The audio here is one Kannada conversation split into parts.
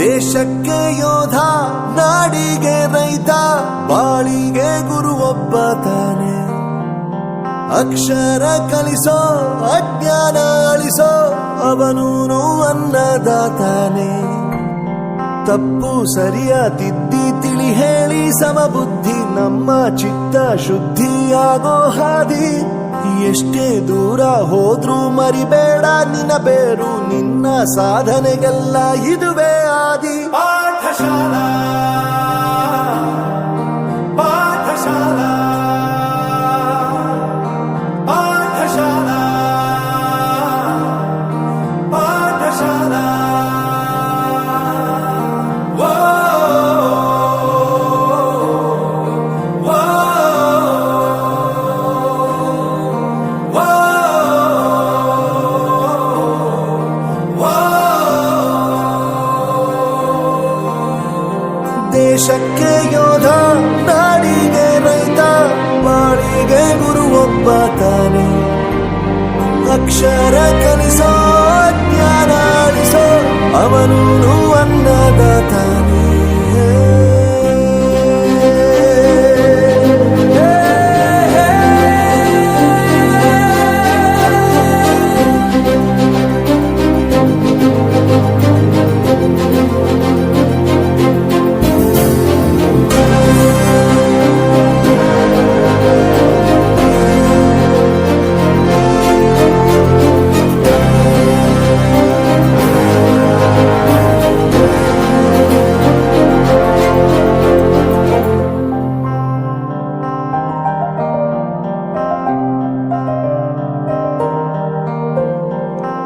ದೇಶಕ್ಕೆ ಯೋಧ, ನಾಡಿಗೆ ರೈತ, ಬಾಳಿಗೆ ಗುರು ಒಬ್ಬ ತಾನೆ. ಅಕ್ಷರ ಕಲಿಸೋ, ಅಜ್ಞಾನ ಅಳಿಸೋ, ಅವನೂನು ಅನ್ನದಾತಾನೆ. ತಪ್ಪು ಸರಿಯ ತಿದ್ದಿ ತಿಳಿ ಹೇಳಿ ಸಮಬುದ್ಧಿ, ನಮ್ಮ ಚಿತ್ತ ಶುದ್ಧಿಯಾಗೋ ಹಾದಿ. ಎಷ್ಟೇ ದೂರ ಹೋದ್ರೂ ಮರಿಬೇಡ ನಿನ್ನ ಬೇರು, ನಿನ್ನ ಸಾಧನೆಗೆಲ್ಲ ಇದುವೇ ಆದಿ. ಪಾಠಶಾಲಾ ಪಾಠಶಾಲಾ ಪಾಠಶಾಲಾ ಪಾಠಶಾಲಾ. ದೇಶಕ್ಕೆ ಯೋಧ, ನಾಡಿಗೆ ರೈತ, ಬಾಳಿಗೆ ಗುರು ಒಬ್ಬ ತಾನೆ. ಅಕ್ಷರ ಕಲಿಸೋ, ಜ್ಞಾನ ಅಳಿಸೋ, ಅವನೂನು ಅನ್ನದಾತಾನೆ.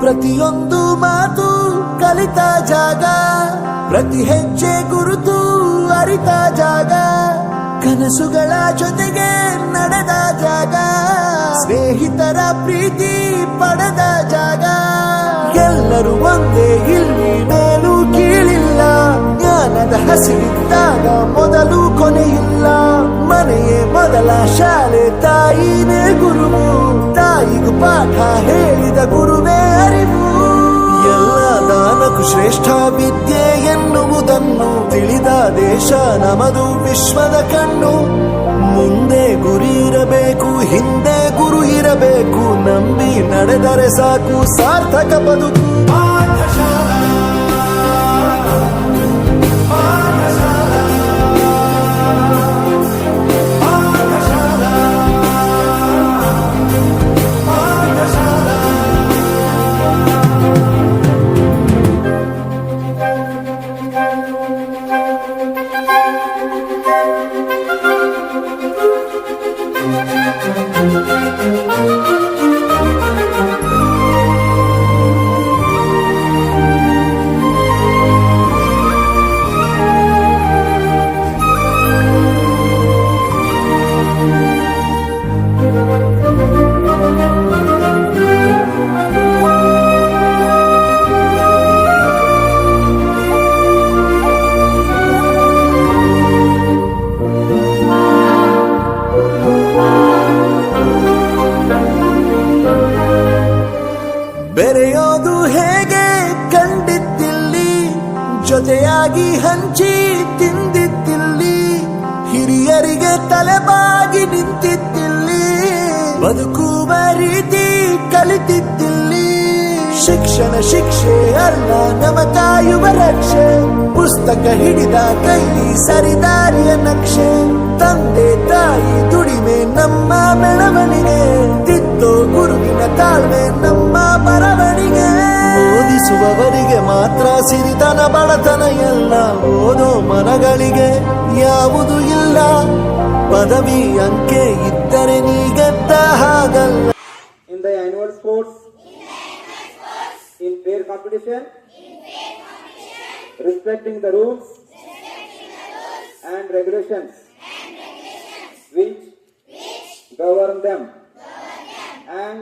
ಪ್ರತಿಯೊಂದು ಮಾತು ಕಲಿತ ಜಾಗ, ಪ್ರತಿ ಹೆಜ್ಜೆ ಗುರುತು ಅರಿತ ಜಾಗ, ಕನಸುಗಳ ಜೊತೆಗೆ ನಡೆದ ಜಾಗ, ಸ್ನೇಹಿತರ ಪ್ರೀತಿ ಪಡೆದ ಜಾಗ. ಎಲ್ಲರೂ ಒಂದೇ, ಇಲ್ಲಿ ಮೇಲೂ ಕೀಳಿಲ್ಲ, ಜ್ಞಾನದ ಹಸಿವಿದ್ದಾಗ ಮೊದಲು ಕೊನೆಯಿಲ್ಲ. ಮನೆಯೇ ಮೊದಲ ಶಾಲೆ, ತಾಯಿನೇ ಗುರುವು, ತಾಯಿಗೂ ಪಾಠ ಹೇಳಿದ ಗುರುವೇ ಅರಿವು. ಎಲ್ಲ ದಾನಕ್ಕೂ ಶ್ರೇಷ್ಠ ವಿದ್ಯೆ ಎನ್ನುವುದನ್ನು ತಿಳಿದ ದೇಶ ನಮದು, ವಿಶ್ವದ ಕಣ್ಣು. ಮುಂದೆ ಗುರಿ ಇರಬೇಕು, ಹಿಂದೆ ಗುರು ಇರಬೇಕು, ನಂಬಿ ನಡೆದರೆ ಸಾಕು ಸಾರ್ಥಕ ಬದುಕು. ಪಾಠಶಾಲಾ ಪಾಠಶಾಲಾ ಪಾಠಶಾಲಾ ಪಾಠಶಾಲಾ. ಬೆರೆಯೋದು ಹೇಗೆ ಕಂಡಿದ್ದಿಲ್ಲಿ, ಜೊತೆಯಾಗಿ ಹಂಚಿ ತಿಂದಿದ್ದಿಲ್ಲಿ, ಹಿರಿಯರಿಗೆ ತಲೆಬಾಗಿ ನಿಂತಿದ್ದಿಲ್ಲಿ, ಬದುಕುವ ರೀತಿ ಕಲಿತಿದ್ದಿಲ್ಲಿ. ಶಿಕ್ಷಣ ಶಿಕ್ಷೆ ಅಲ್ಲ, ನಮ ಕಾಯುವ ರಕ್ಷೆ, ಪುಸ್ತಕ ಹಿಡಿದ ಕೈಲಿ ಸರಿದಾರಿಯ ನಕ್ಷೆ. ತಂದೆ ತಾಯಿ ದುಡಿಮೆ ನಮ್ಮ ಬೆಳವಣಿಗೆ, ತಿದ್ದೋ ಗುರುವಿನ ತಾಳ್ಮೆ ನಮ್ಮ ಬರವಣಿಗೆ. ಓದಿಸುವವರಿಗೆ ಮಾತ್ರ ಸಿರಿತನ ಬಡತನ ಎಲ್ಲ, ಓದೋ ಮನಗಳಿಗೆ ಯಾವುದು ಇಲ್ಲ. ಪದವಿ ಅಂಕೆ ಇದ್ದರೆ ನೀ ಗೆದ್ದ ಹಾಗಲ್ಲ. In the annual sports, in fair competition, respecting the rules and regulations which govern them, and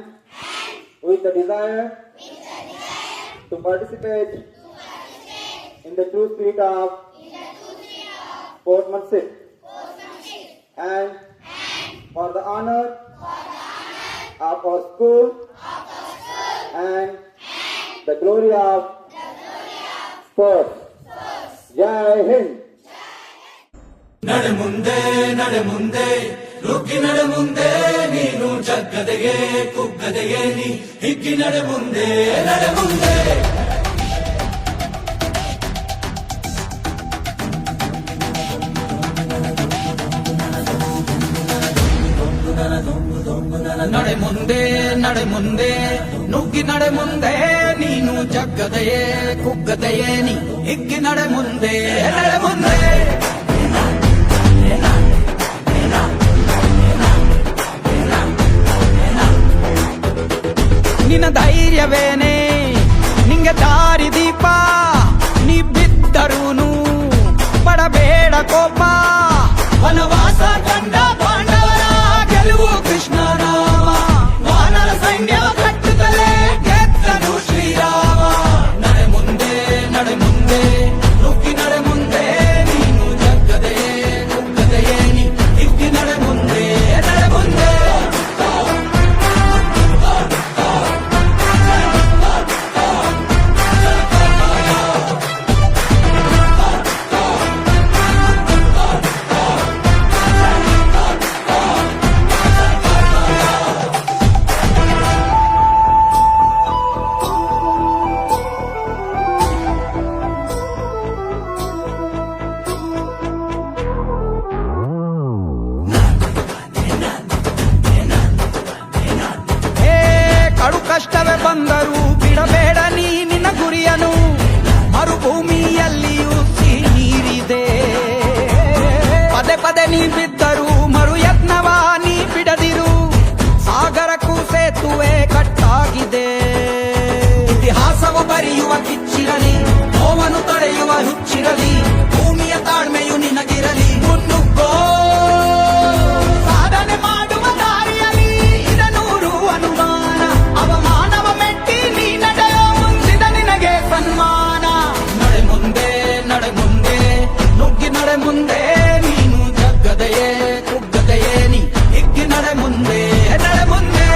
with the desire to participate in the true spirit of sportsmanship, and for the honor of our school and the glory of sports. Jai Hind. ನಡೆ ಮುಂದೆ ನಡೆ ಮುಂದೆ ನುಗ್ಗಿ ನಡೆ ಮುಂದೆ ನೀನು ಜಗ್ಗದೆಗೆ ಕುಗ್ಗದೆಗೆ ನೀ ಹಿಗ್ಗಿ ನಡೆ ಮುಂದೆ ನಡೆ ಮುಂದೆ ನಡೆ ಮುಂದೆ ನಡೆ ಮುಂದೆ ನುಗ್ಗಿ ನಡೆ ಮುಂದೆ ನೀನು ಜಗ್ಗದೆಯೇ ಕುಗ್ಗದೆಯೇ ನೀ ಹಿಗ್ಗಿ ನಡೆ ಮುಂದೆ ನಡೆ ಮುಂದೆ ನಿನ್ನ ಧೈರ್ಯವೇನೆ ನಿಂಗೆ ದಾರಿ ದೀಪ ನೀ ಬಿದ್ದರೂನು ಪಡಬೇಡ ಕೋಪ ವನವಾಸ ಕಂಡ ಪಾಂಡವರ ಗೆಲುವು ಕೃಷ್ಣ ರಾಮ ವಾನರ ಸೈನ್ಯ ಕಟ್ಟುತ್ತಲೇ ಗೆದ್ದನು ಶ್ರೀರಾಮ ನಡೆ ಮುಂದೆ ನಡೆ ಮುಂದೆ ನುಗ್ಗಿ ನಡೆ ಮುಂದೆ ನೀನು ಜಗ್ಗದೆಯೇ ಕುಗ್ಗದೆಯೇ ನೀ ಹಿಗ್ಗಿ ನಡೆ ಮುಂದೆ ನಡೆ ಮುಂದೆ ಕಡು ಕಷ್ಟವೇ ಬಂದರೂ ಬಿಡಬೇಡ ನೀ ನಿನ್ನ ಗುರಿಯನು ಮರುಭೂಮಿಯಲ್ಲಿಯೂ ಸಿಹಿ ನೀರಿದೆ ಪದೇ ಪದೇ ನೀ ಬಿದ್ದರೂ ಮರು ಯತ್ನವ ನೀ ಬಿಡದಿರು ಸಾಗರಕ್ಕೂ ಸೇತುವೆ ಕಟ್ಟಾಗಿದೆ ಇತಿಹಾಸವ ಬರೆಯುವ ಕಿಚ್ಚಿರಲಿ ನೋವನ್ನು ತಡೆಯುವ ಹುಚ್ಚಿರಲಿ ಭೂಮಿಯ ತಾಳ್ಮೆಯು ನಿನಗಿರಲಿ ಮುನ್ನುಗ್ಗೋ ಸಾಧನೆ ಮಾಡುವ ದಾರಿಯಲ್ಲಿ ಇದನೂರು ಅನುಮಾನ ಅವಮಾನವ ಮೆಟ್ಟಿ ನೀ ನಡೆಯೋ ಮುಂದಿದ ನಿನಗೆ ಸನ್ಮಾನ ನಡೆ ಮುಂದೆ ನಡೆ ಮುಂದೆ ನುಗ್ಗಿ ನಡೆ ಮುಂದೆ ನೀನು ಜಗ್ಗದೆಯೇ ಕುಗ್ಗದೆಯೇ ನೀ ಹಿಗ್ಗಿ ನಡೆ ಮುಂದೆ ನಡೆ ಮುಂದೆ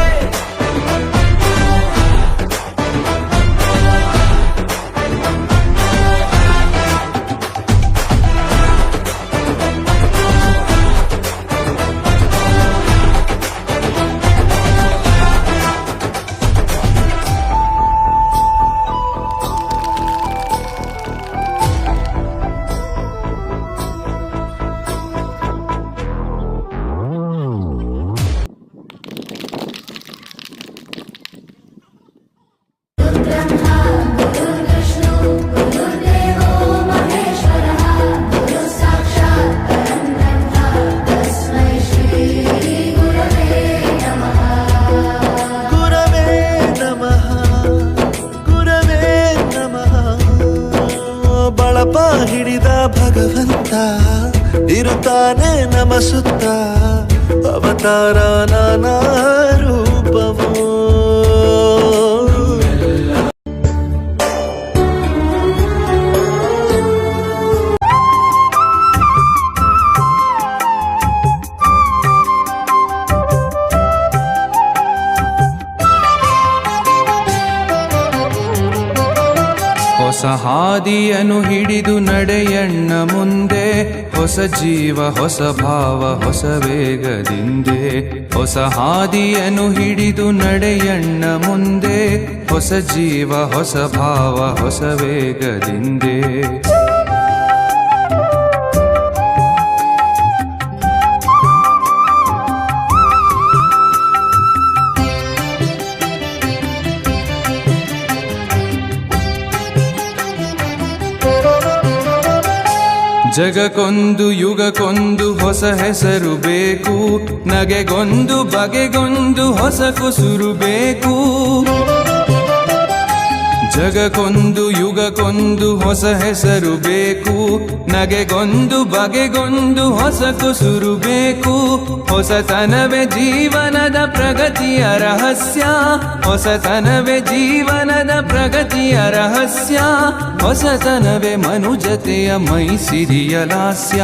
ಗುರವೇ ನಮಃ ಗುರವೇ ನಮಃ ಬಳಪ ಹಿಡಿದ ಭಗವಂತ ಇರುತ್ತಾನೆ ನಮ ಸುತ್ತ ಅವತಾರ ನಾನಾ ರೂಪವೋ ಹೊಸ ಹಾದಿಯನ್ನು ಹಿಡಿದು ನಡೆಯಣ್ಣ ಮುಂದೆ ಹೊಸ ಜೀವ ಹೊಸ ಭಾವ ಹೊಸ ವೇಗದಿಂದೆ ಹೊಸ ಹಾದಿಯನ್ನು ಹಿಡಿದು ನಡೆಯಣ್ಣ ಮುಂದೆ ಹೊಸ ಜೀವ ಹೊಸ ಭಾವ ಹೊಸ ವೇಗದಿಂದೆ ಜಗಕ್ಕೊಂದು ಯುಗಕ್ಕೊಂದು ಹೊಸ ಹೆಸರು ಬೇಕು ನಗೆಗೊಂದು ಬಗೆಗೊಂದು ಹೊಸ ಕುಸುರು ಬೇಕು ಜಗಕ್ಕೊಂದು ಯುಗಕ್ಕೊಂದು ಹೊಸ ಹೆಸರು ಬೇಕು, ನಗೆಗೊಂದು ಬಗೆಗೊಂದು ಹೊಸ ಕುಸುರು ಬೇಕು. ಹೊಸತನವೇ ಜೀವನದ ಪ್ರಗತಿಯ ರಹಸ್ಯ, ಹೊಸತನವೇ ಜೀವನದ ಪ್ರಗತಿಯ ರಹಸ್ಯ. ಹೊಸತನವೇ ಮನುಜತೆಯ ಮೈಸಿರಿಯ ಲಾಸ್ಯ.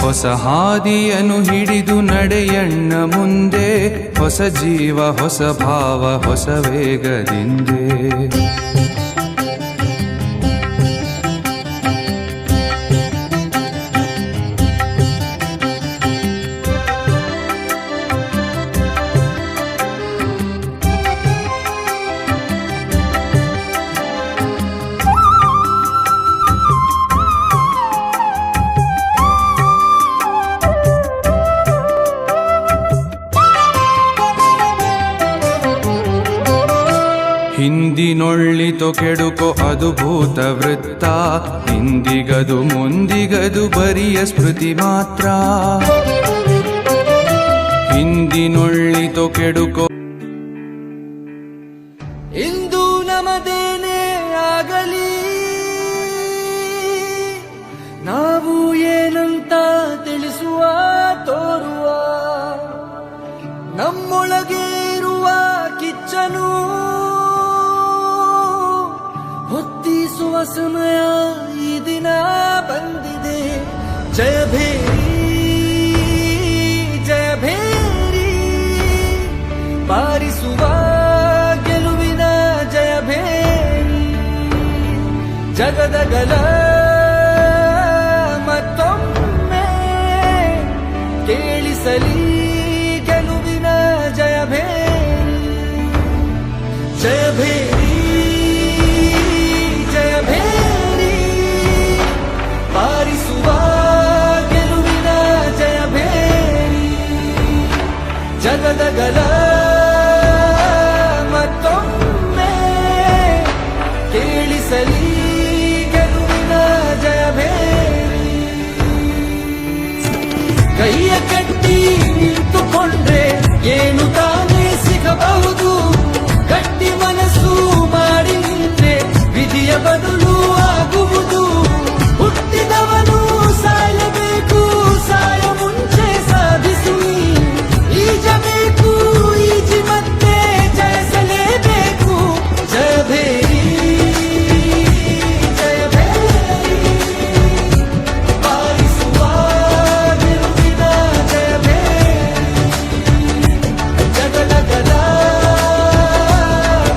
ಹೊಸ ಹಾದಿಯನ್ನು ಹಿಡಿದು ನಡೆಯಣ್ಣ ಮುಂದೆ, ಹೊಸ ಜೀವ ಹೊಸ ಭಾವ ಹೊಸ ವೇಗದಿಂದೆ. ಹಿಂದಿನೊಳ್ಳಿತೋ ಕೆಡುಕೋ ಅದು ಭೂತ ವೃತ್ತ, ಹಿಂದಿಗದು ಮುಂದಿಗದು ಬರಿಯ ಸ್ಮೃತಿ ಮಾತ್ರ. ಹಿಂದಿನೊಳ್ಳಿತೋ ಕೆಡುಕೋ ಇಂದು ನಮದೇನೇ ಆಗಲಿ, ನಾವು ಏನಂತ ತಿಳಿಸುವ ತೋರುವ, ನಮ್ಮೊಳಗೆ ಇರುವ ಕಿಚ್ಚನು ಹೊತ್ತಿಸುವ ಸಮಯ ಈ ದಿನ ಬಂದಿದೆ. ಜಯ ಭೇರಿ ಜಯ ಭೇರಿ, ಬಾರಿಸುವ ಗೆಲುವಿನ ಜಯ ಭೇರಿ. ಜಗದಗಲ ಮತ್ತೊಮ್ಮೆ ಕೇಳಿಸಲಿ ಗೆಲುವಿನ ಜಯ ಭೇರಿ. ಜಯ ಭೇರಿ ಜಯ ಭೇರಿ, ಬಾರಿಸುವ ಗೆಲುವಿನ ಜಯ ಭೇರಿ. ಜಗದಗಲ ಮತ್ತೊಮ್ಮೆ ಕೇಳಿಸಲಿ ಗೆಲುವಿನ ಜಯ ಭೇರಿ. ಕೈಯ ಕಟ್ಟಿ ನಿಂತುಕೊಂಡ್ರೆ ಏನು ತಾನೇ ಸಿಗಬಹುದು, ಗಟ್ಟಿ ಮನಸ್ಸು ಮಾಡಿ ನಿಂತ್ರೆ ವಿಧಿಯ ಬದಲು ಆಗುವುದು. ಹುಟ್ಟಿದವನು ಸಾಯಬೇಕು, ಸಾಯ ಮುಂಚೆ ಸಾಧಿಸಿ ಈಜಬೇಕು, ಈಜಿ ಮತ್ತೆ ಜಯಿಸಲೇಬೇಕು. ಜಯ ಭೇರಿ ಜಯ ಭೇರಿ, ಬಾರಿಸುವ ಗೆಲುವಿನ ಜಯ ಭೇರಿ. ಜಗದಗಲ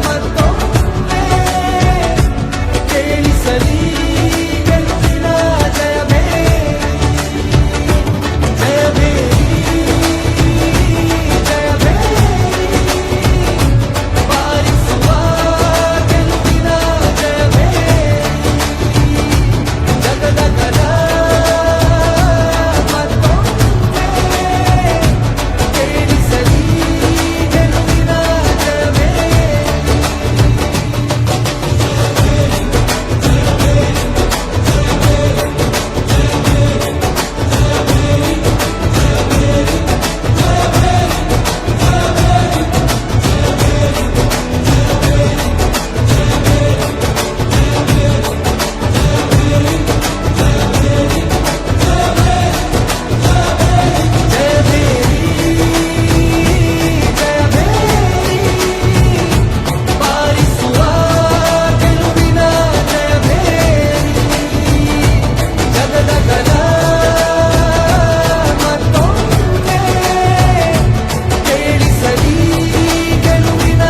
ಮತ್ತೊಮ್ಮೆ ಕೇಳಿಸಲಿ ಗೆಲುವಿನ ಜಯ ಭೇರಿ. ಜಯ ಭೇರಿ ಜಯ ಭೇರಿ, ಬಾರಿಸುವ ಗೆಲುವಿನ ಜಯ ಭೇರಿ. ಜಗದಗಲ ಮತ್ತೊಮ್ಮೆ ಕೇಳಿಸಲಿ ಗೆಲುವಿನ ಜಯ ಭೇರಿ. ಜಯ ಭೇರಿ ಜಯ ಭೇರಿ, ಬಾರಿಸುವ ಗೆಲುವಿನ ಜಯ ಭೇರಿ. ಜಗದಗಲ ಮತ್ತೊಮ್ಮೆ ಕೇಳಿಸಲಿ ಗೆಲುವಿನ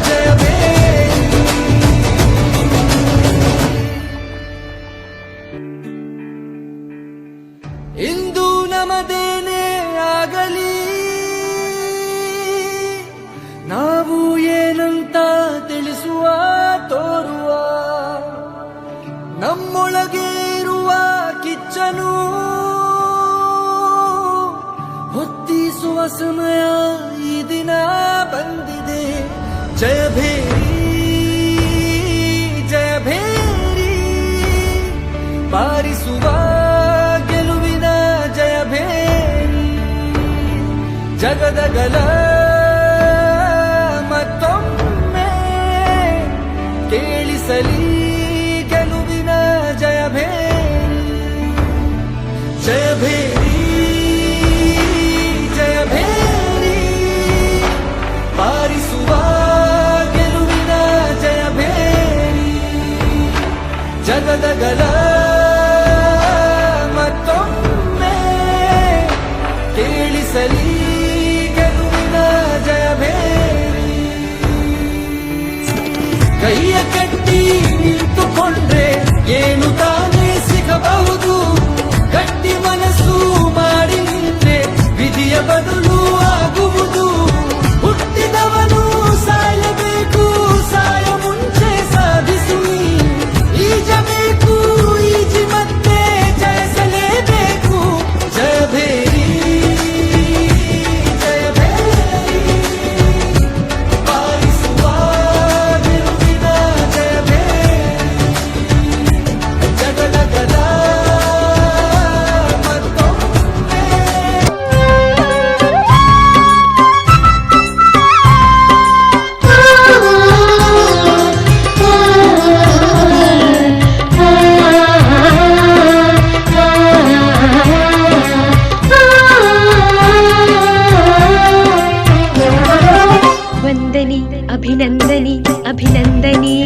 ಜಯ ಭೇರಿ. ಇಂದು ನಮದೇನೇ ಆಗಲಿ, ನಾವು ಏನಂತ ತಿಳಿಸುವ ತೋರುವ, ನಮ್ಮೊಳಗೆ ಇರುವ ಕಿಚ್ಚನು ಹೊತ್ತಿಸುವ ಸಮಯ ಈ ದಿನ ಬಂದಿದೆ. ಜಯ ಭೇರಿ ಜಯ ಭೇರಿ, ಬಾರಿಸುವ ಗೆಲುವಿನ ಜಯ ಭೇರಿ. ಜಗದಗಲ ಮತ್ತೊಮ್ಮೆ ಕೇಳಿಸಲಿ ವಂದನಿ ಅಭಿನಂದನಿ ಅಭಿನಂದನಿ.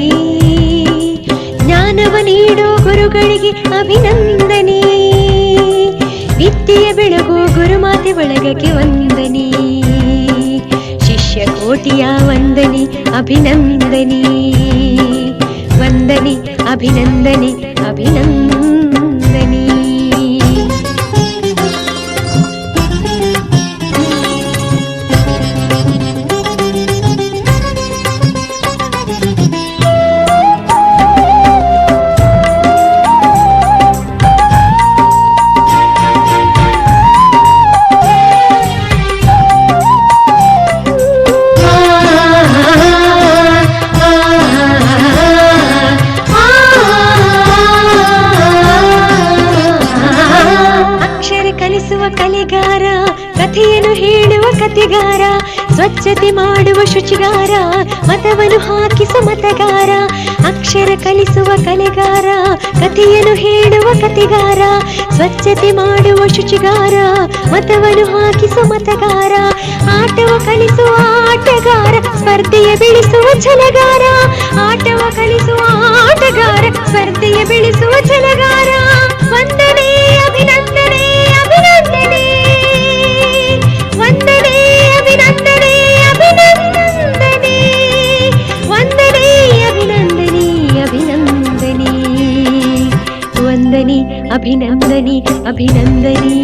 ಜ್ಞಾನವ ನೀಡೋ ಗುರುಗಳಿಗೆ ಅಭಿನಂದನಿ. ವಿದ್ಯೆಯ ಬೆಳಗೋ ಗುರುಮಾತೆ ಬಳಗಕ್ಕೆ ವಂದನಿ. ಶಿಷ್ಯ ಕೋಟಿಯ ವಂದನಿ ಅಭಿನಂದನಿ. ವಂದನಿ ಅಭಿನಂದನಿ ಅಭಿನಂದನಿ. ಕಲೆಗಾರ, ಕಥೆಯನ್ನು ಹೇಳುವ ಕಥೆಗಾರ, ಸ್ವಚ್ಛತೆ ಮಾಡುವ ಶುಚಿಗಾರ, ಮತವನ್ನು ಹಾಕಿಸುವ ಮತಗಾರ. ಅಕ್ಷರ ಕಲಿಸುವ ಕಲೆಗಾರ, ಕಥೆಯನ್ನು ಹೇಳುವ ಕಥೆಗಾರ, ಸ್ವಚ್ಛತೆ ಮಾಡುವ ಶುಚಿಗಾರ, ಮತವನ್ನು ಹಾಕಿಸುವ ಮತಗಾರ. ಆಟವ ಕಲಿಸುವ ಆಟಗಾರ, ಸ್ಪರ್ಧೆಯ ಬೆಳೆಸುವ ಛಲಗಾರ. ಆಟವ ಕಲಿಸುವ ಆಟಗಾರ, ಸ್ಪರ್ಧೆಯ ಬೆಳೆಸುವ ಛಲಗಾರ. ವಂದನೆ ಅಭಿನಂದನೆ ಅಭಿನಂದನೆ. ವಂದನೆ ಅಭಿನಂದನೆ ಅಭಿನಂದನೆ. ವಂದನೆ ಅಭಿನಂದನೆ ಅಭಿನಂದನೆ. ವಂದನೆ ಅಭಿನಂದನೆ ಅಭಿನಂದನೆ.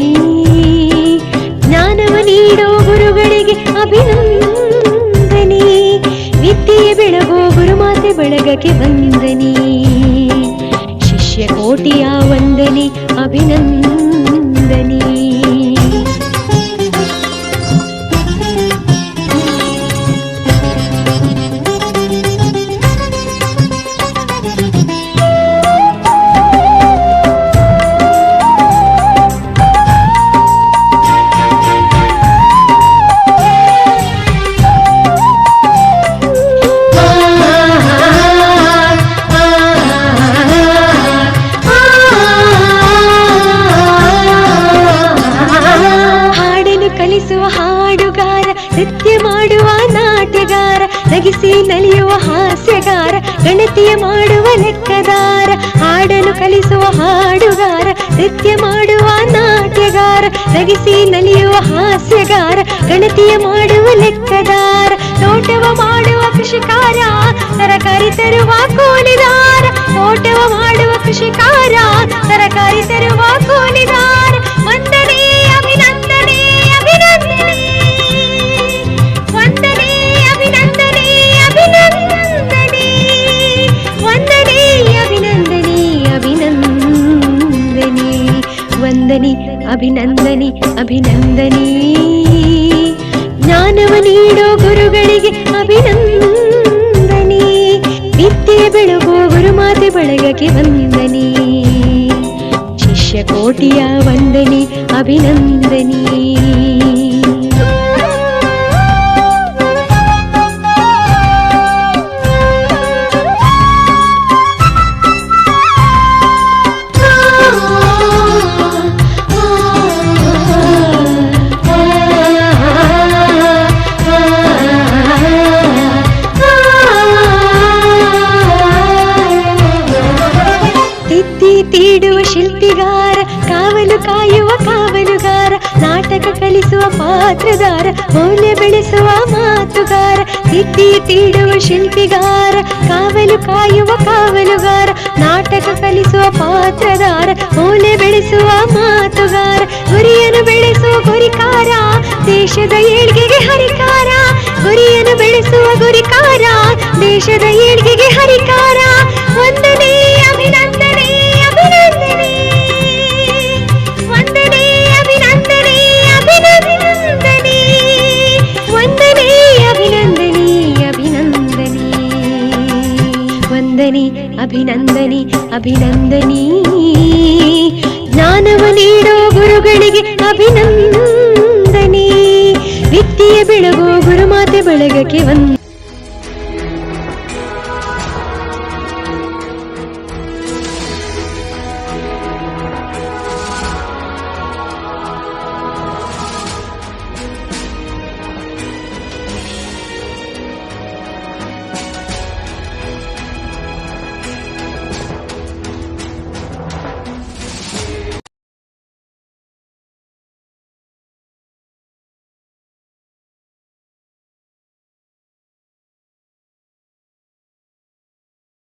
ಜ್ಞಾನವ ನೀಡೋ ಗುರುಗಳಿಗೆ ಅಭಿನಂದನೆ. ವಿದ್ಯೆಯ ಬೆಳಗೋ ಗುರುಮಾತೆ ಬಳಗಕ್ಕೆ ವಂದನೆ. ಶಿಷ್ಯ ಕೋಟಿಯ ವಂದನೆ ಅಭಿನಂದನೆ. ಕಲಿಸುವ ಹಾಡುಗಾರ, ನೃತ್ಯ ಮಾಡುವ ನಾಟ್ಯಗಾರ, ನಗಿಸಿ ನಲಿಯುವ ಹಾಸ್ಯಗಾರ, ಗಣತಿಯ ಮಾಡುವ ಲೆಕ್ಕದಾರ. ಹಾಡಲು ಕಲಿಸುವ ಹಾಡುಗಾರ, ನೃತ್ಯ ಮಾಡುವ ನಾಟ್ಯಗಾರ, ನಗಿಸಿ ನಲಿಯುವ ಹಾಸ್ಯಗಾರ, ಗಣತಿಯ ಮಾಡುವ ಲೆಕ್ಕದಾರ. ತೋಟವ ಮಾಡುವ ಕೃಷಿಕಾರ, ತರಕಾರಿ ತರುವ ಕೂಲಿದಾರ. ತೋಟವ ಮಾಡುವ ಕೃಷಿಕಾರ, ತರಕಾರಿ ತರುವ ಕೂಲಿದಾರ. ವಂದನೆ ಅಭಿನಂದನೆ ಅಭಿನಂದನೆ. ವಂದನೆ ಅಭಿನಂದನೆ ಅಭಿನಂದನೆ. ವಂದನೆ ಅಭಿನಂದನೆ ಅಭಿನಂದನೆ. ವಂದನೆ ಅಭಿನಂದನೆ ಅಭಿನಂದನೆ. ಜ್ಞಾನವ ನೀಡೋ ಗುರುಗಳಿಗೆ ಅಭಿನಂದನೆ. ವಿದ್ಯೆಯ ಬೆಳಗೋ ಗುರುಮಾತೆ ಬಳಗಕ್ಕೆ ವಂದನೆ. ಶಿಷ್ಯ ಕೋಟಿಯ ವಂದನೆ ಅಭಿನಂದನೆ. ತೀಡುವ ಶಿಲ್ಪಿಗಾರ, ಕಾವಲು ಕಾಯುವ ಕಾವಲುಗಾರ, ನಾಟಕ ಕಲಿಸುವ ಪಾತ್ರಧಾರ, ಮೌಲ್ಯ ಬೆಳೆಸುವ ಮಾತುಗಾರ. ತಿದ್ದಿ ತೀಡುವ ಶಿಲ್ಪಿಗಾರ, ಕಾವಲು ಕಾಯುವ ಕಾವಲುಗಾರ, ನಾಟಕ ಕಲಿಸುವ ಪಾತ್ರಧಾರ, ಮೌಲ್ಯ ಬೆಳೆಸುವ ಮಾತುಗಾರ. ಗುರಿಯನ್ನು ಬೆಳೆಸುವ ಗುರಿಕಾರ, ದೇಶದ ಏಳ್ಗೆಗೆ ಹರಿಕಾರ. ಗುರಿಯನ್ನು ಬೆಳೆಸುವ ಗುರಿಕಾರ, ದೇಶದ ಏಳ್ಗೆಗೆ ಹರಿಕಾರ. ವಂದನೆ ಅಭಿನಂದನೆ ಅಭಿನಂದನೆ. ವಂದನೆ ಅಭಿನಂದನೆ ಅಭಿನಂದನೆ. ವಂದನೆ ಅಭಿನಂದನೆ ಅಭಿನಂದನೆ. ವಂದನೆ ಅಭಿನಂದನೆ ಅಭಿನಂದನೆ. ಜ್ಞಾನವ ನೀಡೋ ಗುರುಗಳಿಗೆ ಅಭಿನಂದನೆ. ವಿದ್ಯೆಯ ಬೆಳಗೋ ಗುರುಮಾತೆ ಬಳಗಕ್ಕೆ ವಂದನೆ.